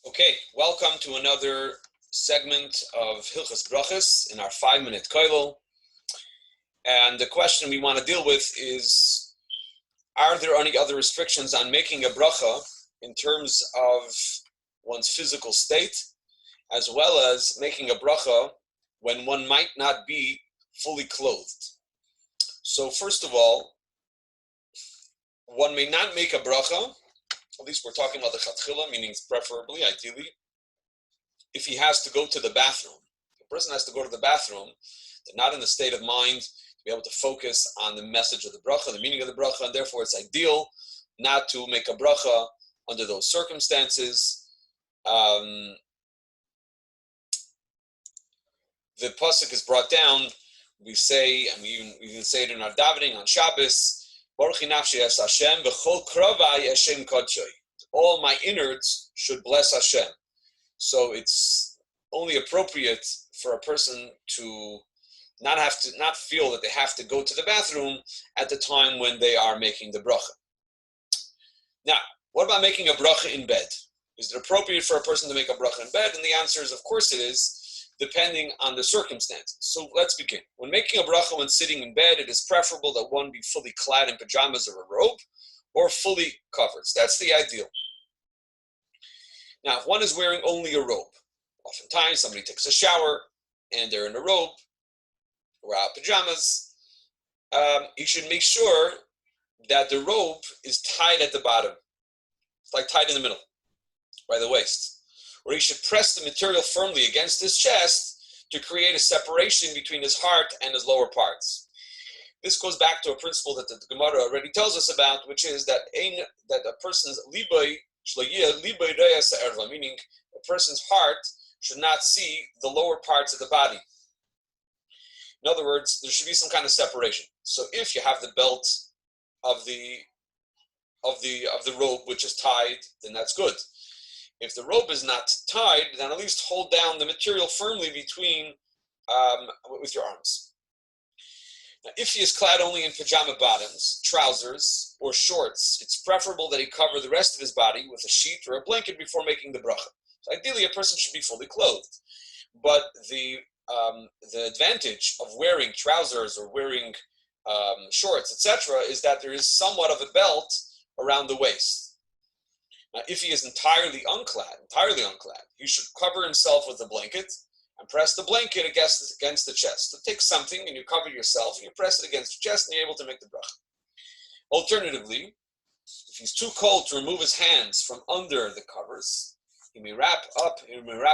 Okay, welcome to another segment of Hilchas Brachas in our 5-minute koilel. And the question we want to deal with is, are there any other restrictions on making a bracha in terms of one's physical state, as well as making a bracha when one might not be fully clothed? So first of all, one may not make a bracha, at least we're talking about the chatchila, meaning preferably, ideally, if he has to go to the bathroom. If a person has to go to the bathroom, they're not in the state of mind to be able to focus on the message of the bracha, the meaning of the bracha, and therefore it's ideal not to make a bracha under those circumstances. The pasuk is brought down. We say, and we even say it in our davening on Shabbos, Baruch nafshi es Hashem v'chol kravai Hashem kodshoi. All my innards should bless Hashem. So it's only appropriate for a person to not feel that they have to go to the bathroom at the time when they are making the bracha. Now, what about making a bracha in bed? Is it appropriate for a person to make a bracha in bed? And the answer is, of course it is, depending on the circumstances. So let's begin. When making a bracha when sitting in bed, it is preferable that one be fully clad in pajamas or a robe, or fully covered. So that's the ideal. Now, if one is wearing only a robe, oftentimes somebody takes a shower and they're in a robe or out pajamas, he should make sure that the robe is tied at the bottom. It's like tied in the middle, by the waist. Or he should press the material firmly against his chest to create a separation between his heart and his lower parts. This goes back to a principle that the Gemara already tells us about, which is that a person's libay, meaning a person's heart should not see the lower parts of the body. In other words, there should be some kind of separation. So if you have the belt of the robe which is tied, then that's good. If the robe is not tied, then at least hold down the material firmly between with your arms. Now, if he is clad only in pajama bottoms, trousers, or shorts, it's preferable that he cover the rest of his body with a sheet or a blanket before making the bracha. So ideally, a person should be fully clothed. But the advantage of wearing trousers or wearing shorts, etc., is that there is somewhat of a belt around the waist. Now, if he is entirely unclad, he should cover himself with a blanket and press the blanket against the chest. So take something and you cover yourself and you press it against your chest and you're able to make the bracha. Alternatively, if he's too cold to remove his hands from under the covers, he may wrap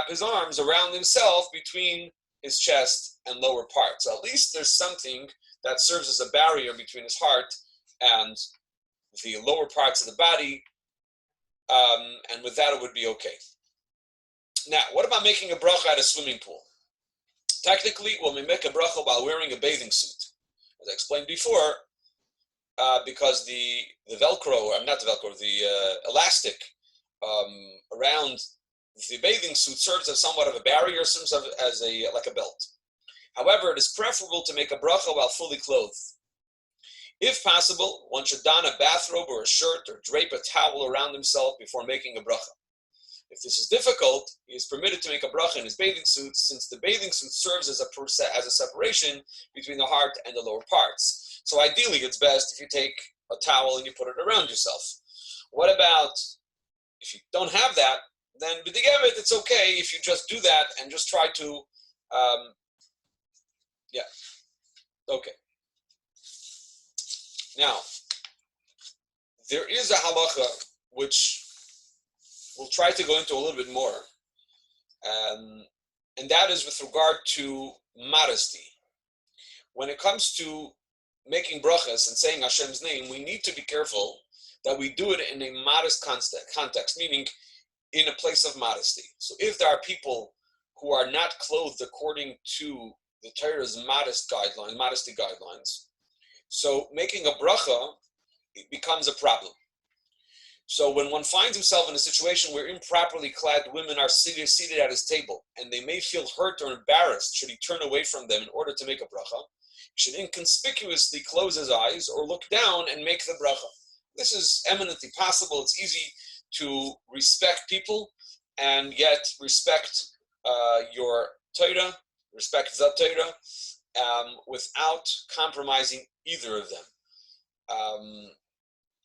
his arms around himself between his chest and lower part. So at least there's something that serves as a barrier between his heart and the lower parts of the body, and with that it would be okay. Now, what about making a bracha at a swimming pool? Technically, when we make a bracha while wearing a bathing suit, as I explained before, because the elastic around the bathing suit serves as somewhat of a barrier, serves as like a belt. However, it is preferable to make a bracha while fully clothed. If possible, one should don a bathrobe or a shirt or drape a towel around himself before making a bracha. If this is difficult, he is permitted to make a bracha in his bathing suit, since the bathing suit serves as a separation between the heart and the lower parts. So ideally, it's best if you take a towel and you put it around yourself. What about if you don't have that? Then b'di'evet, it's okay if you just do that and just try to, okay. Now, there is a halacha which we'll try to go into a little bit more, and that is with regard to modesty. When it comes to making brachas and saying Hashem's name, we need to be careful that we do it in a modest context, meaning in a place of modesty. So if there are people who are not clothed according to the Torah's modesty guidelines, so making a bracha, it becomes a problem. So when one finds himself in a situation where improperly clad women are seated at his table, and they may feel hurt or embarrassed should he turn away from them in order to make a bracha, he should inconspicuously close his eyes or look down and make the bracha. This is eminently possible. It's easy to respect people and yet respect your Torah, respect the Torah, without compromising either of them.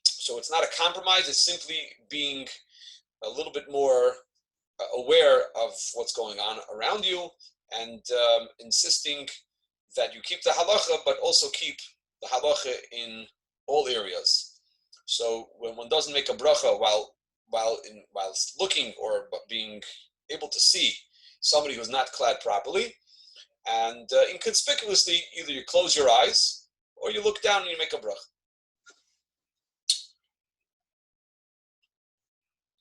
So it's not a compromise, it's simply being a little bit more aware of what's going on around you, and insisting that you keep the halacha, but also keep the halacha in all areas. So when one doesn't make a bracha while looking or being able to see somebody who's not clad properly, and inconspicuously, either you close your eyes or you look down and you make a bracha.